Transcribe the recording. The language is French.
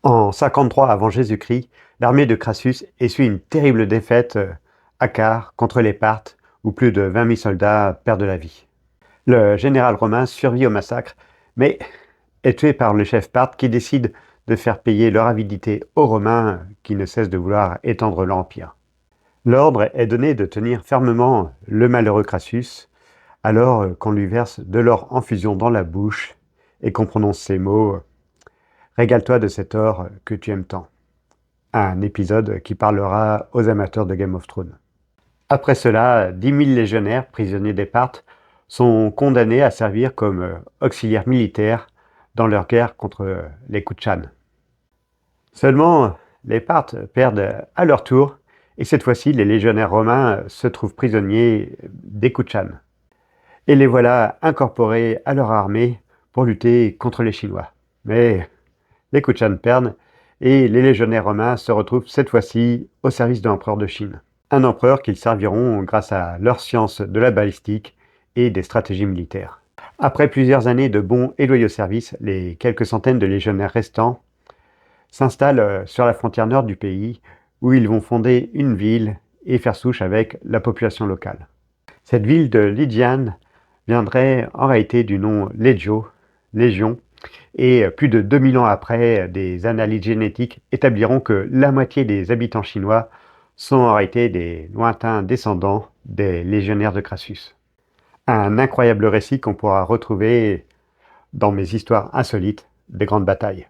En 53 avant Jésus-Christ, l'armée de Crassus essuie une terrible défaite à Car contre les Parthes, où plus de 20 000 soldats perdent la vie. Le général romain survit au massacre, mais est tué par le chef parthe qui décide de faire payer leur avidité aux Romains qui ne cessent de vouloir étendre l'empire. L'ordre est donné de tenir fermement le malheureux Crassus, alors qu'on lui verse de l'or en fusion dans la bouche et qu'on prononce ces mots « Régale-toi de cet or que tu aimes tant ». Un épisode qui parlera aux amateurs de Game of Thrones. Après cela, 10 000 légionnaires, prisonniers des Parthes, sont condamnés à servir comme auxiliaires militaires dans leur guerre contre les Kouchans. Seulement, les Parthes perdent à leur tour, et cette fois-ci, les légionnaires romains se trouvent prisonniers des Kouchans. Et les voilà incorporés à leur armée pour lutter contre les Chinois. Mais les Kouchans perdent, et les légionnaires romains se retrouvent cette fois-ci au service de l'empereur de Chine. Un empereur qu'ils serviront grâce à leur science de la balistique et des stratégies militaires. Après plusieurs années de bons et loyaux services, les quelques centaines de légionnaires restants s'installent sur la frontière nord du pays, où ils vont fonder une ville et faire souche avec la population locale. Cette ville de Lydiane viendrait en réalité du nom Legio, Légion, et plus de 2000 ans après, des analyses génétiques établiront que la moitié des habitants chinois sont en réalité des lointains descendants des légionnaires de Crassus. Un incroyable récit qu'on pourra retrouver dans mes histoires insolites des grandes batailles.